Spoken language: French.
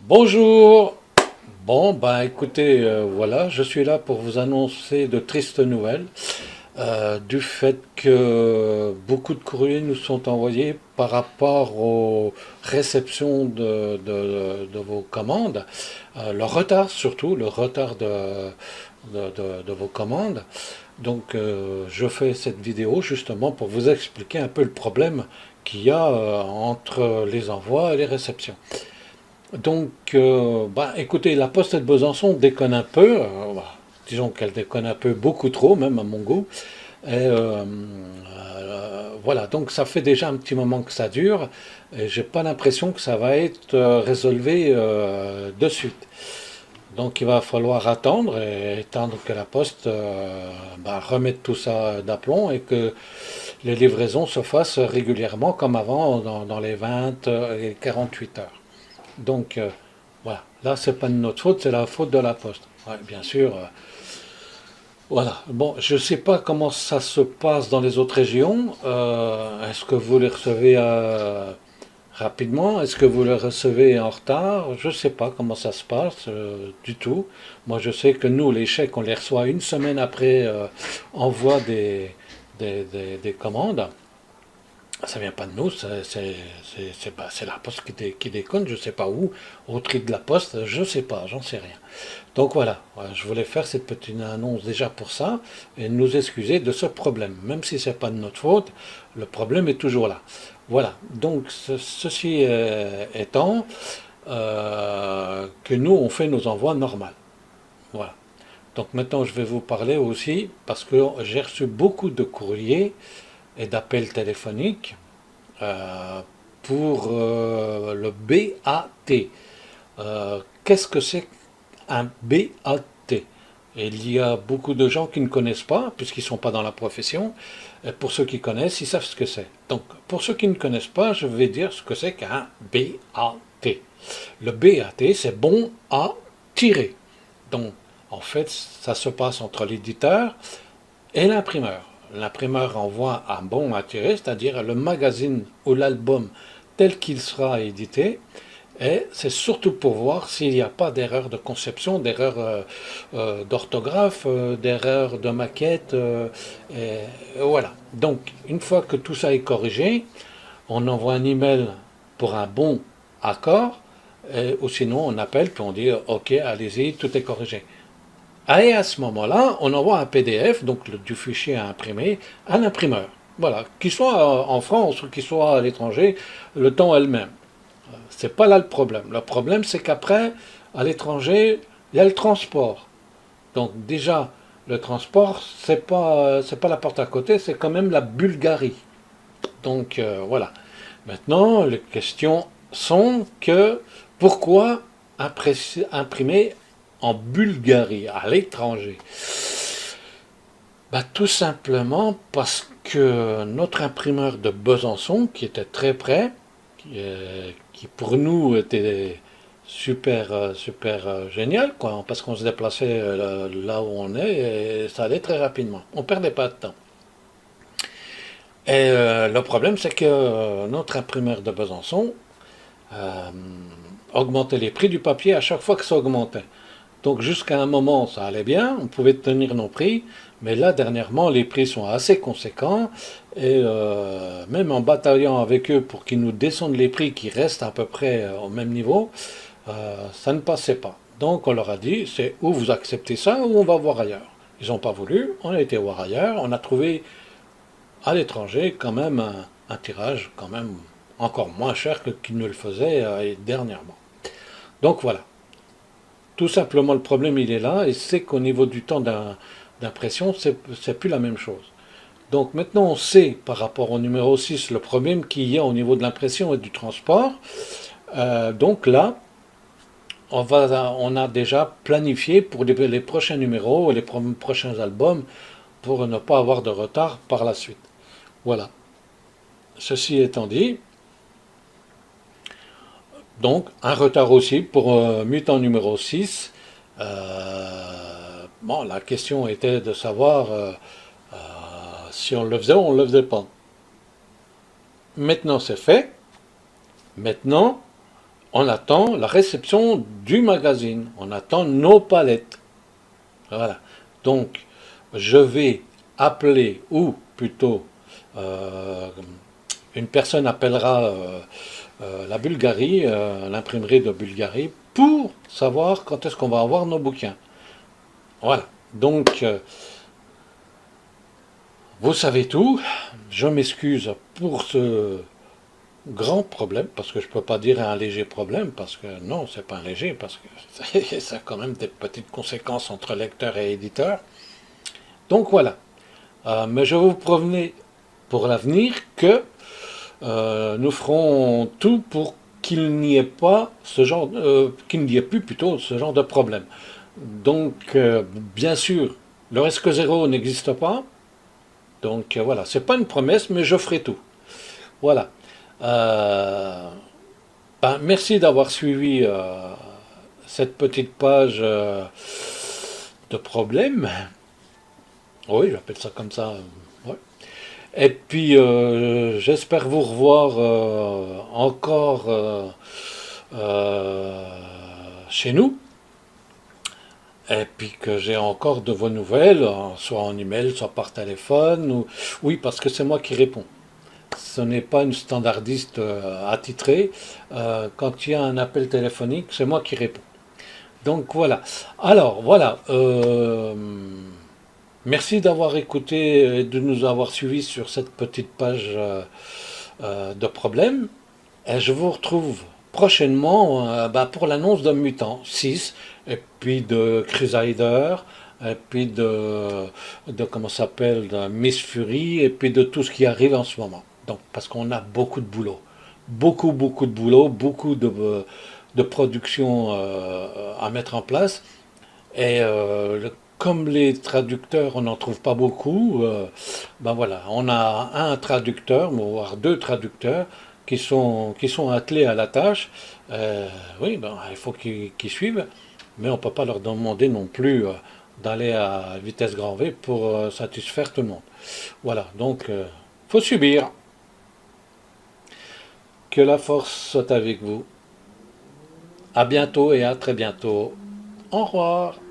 Bonjour. Bon, bah écoutez, voilà, je suis là pour vous annoncer de tristes nouvelles du fait que beaucoup de courriers nous sont envoyés par rapport aux réceptions de vos commandes, le retard surtout, le retard de vos commandes. Donc, je fais cette vidéo justement pour vous expliquer un peu le problème qu'il y a entre les envois et les réceptions. Donc, bah, écoutez, la Poste de Besançon déconne un peu, bah, disons qu'elle déconne un peu, beaucoup trop, même à mon goût. Et, voilà, donc ça fait déjà un petit moment que ça dure, et j'ai pas l'impression que ça va être résolu de suite. Donc il va falloir attendre et attendre que la Poste bah, remette tout ça d'aplomb et que les livraisons se fassent régulièrement comme avant dans les 20 et 48 heures. Donc, voilà, là, c'est pas de notre faute, c'est la faute de la Poste. Ouais, bien sûr. Voilà. Bon, je ne sais pas comment ça se passe dans les autres régions. Est-ce que vous les recevez rapidement? Est-ce que vous les recevez en retard? Je ne sais pas comment ça se passe du tout. Moi, je sais que nous, les chèques, on les reçoit une semaine après envoi des commandes. Ça vient pas de nous, c'est la poste qui déconne, je sais pas où, au tri de la poste, je sais pas, j'en sais rien. Donc voilà, je voulais faire cette petite annonce déjà pour ça et nous excuser de ce problème. Même si c'est pas de notre faute, le problème est toujours là. Voilà, donc ceci étant, que nous on fait nos envois normaux. Voilà. Donc maintenant je vais vous parler aussi, parce que j'ai reçu beaucoup de courriers et d'appels téléphoniques euh, pour le BAT. Qu'est-ce que c'est un BAT? Il y a beaucoup de gens qui ne connaissent pas, puisqu'ils ne sont pas dans la profession. Et pour ceux qui connaissent, ils savent ce que c'est. Donc, pour ceux qui ne connaissent pas, je vais dire ce que c'est qu'un BAT. Le BAT, c'est bon à tirer. Donc, en fait, ça se passe entre l'éditeur et l'imprimeur. L'imprimeur envoie un bon à tirer, c'est-à-dire le magazine ou l'album tel qu'il sera édité, et c'est surtout pour voir s'il n'y a pas d'erreur de conception, d'erreur d'orthographe, d'erreur de maquette. Et voilà. Donc, une fois que tout ça est corrigé, on envoie un email pour un bon accord, ou sinon on appelle puis on dit OK, allez-y, tout est corrigé. Et à ce moment-là, on envoie un PDF, donc du fichier à imprimer, à l'imprimeur. Voilà, qu'il soit en France ou qu'il soit à l'étranger, le temps est le même. C'est pas là le problème. Le problème, c'est qu'après, à l'étranger, il y a le transport. Donc déjà, le transport, c'est pas la porte à côté, c'est quand même la Bulgarie. Donc voilà. Maintenant, les questions sont que pourquoi imprimer en Bulgarie, à l'étranger? Bah, tout simplement parce que notre imprimeur de Besançon, qui était très près, qui pour nous était super génial, quoi, parce qu'on se déplaçait là où on est et ça allait très rapidement. On perdait pas de temps. Et le problème, c'est que notre imprimeur de Besançon euh, augmentait les prix du papier à chaque fois que ça augmentait. Donc jusqu'à un moment, ça allait bien, on pouvait tenir nos prix, mais là, dernièrement, les prix sont assez conséquents, et même en bataillant avec eux pour qu'ils nous descendent les prix qui restent à peu près au même niveau, ça ne passait pas. Donc on leur a dit, c'est ou vous acceptez ça, ou on va voir ailleurs. Ils n'ont pas voulu, on a été voir ailleurs, on a trouvé à l'étranger quand même un tirage quand même encore moins cher que qu'ils ne le faisaient dernièrement. Donc voilà. Tout simplement, le problème, il est là, et c'est qu'au niveau du temps d'impression, c'est plus la même chose. Donc maintenant, on sait, par rapport au numéro 6 le problème qu'il y a au niveau de l'impression et du transport. Donc là, on a déjà planifié pour les prochains numéros et les prochains albums pour ne pas avoir de retard par la suite. Voilà. Ceci étant dit, donc un retard aussi pour Mutant numéro 6. Bon, la question était de savoir si on le faisait ou on ne le faisait pas. Maintenant c'est fait. Maintenant, on attend la réception du magazine, on attend nos palettes. Voilà. Donc, je vais appeler, ou plutôt, euh, une personne appellera la Bulgarie, l'imprimerie de Bulgarie, pour savoir quand est-ce qu'on va avoir nos bouquins. Voilà. Donc, vous savez tout. Je m'excuse pour ce grand problème, parce que je ne peux pas dire un léger problème, parce que non, c'est pas un léger, parce que ça a quand même des petites conséquences entre lecteur et éditeur. Donc voilà. Mais je vous prévenais pour l'avenir que nous ferons tout pour qu'il n'y ait pas ce genre, qu'il n'y ait plus plutôt ce genre de problème. Donc, bien sûr, le risque zéro n'existe pas. Donc voilà, c'est pas une promesse, mais je ferai tout. Voilà. Euh, merci d'avoir suivi cette petite page de problèmes. Oui, j'appelle ça comme ça. Ouais. Et puis, j'espère vous revoir encore euh, chez nous. Et puis que j'ai encore de vos nouvelles, soit en email, soit par téléphone. Oui, parce que c'est moi qui réponds. Ce n'est pas une standardiste attitrée. Quand il y a un appel téléphonique, c'est moi qui réponds. Donc voilà. Alors voilà. Merci d'avoir écouté et de nous avoir suivis sur cette petite page de problèmes. Et je vous retrouve prochainement pour l'annonce de Mutant 6, et puis de Crusader, et puis de comment ça s'appelle, de Miss Fury, et puis de tout ce qui arrive en ce moment. Donc, parce qu'on a beaucoup de boulot. Beaucoup, beaucoup de boulot, beaucoup de production à mettre en place. Et comme les traducteurs, on n'en trouve pas beaucoup, ben voilà, on a un traducteur, voire deux traducteurs, qui sont attelés à la tâche. Oui, ben, il faut qu'ils suivent, mais on ne peut pas leur demander non plus d'aller à vitesse grand V pour satisfaire tout le monde. Voilà, donc faut subir. Que la force soit avec vous. À bientôt et à très bientôt. Au revoir.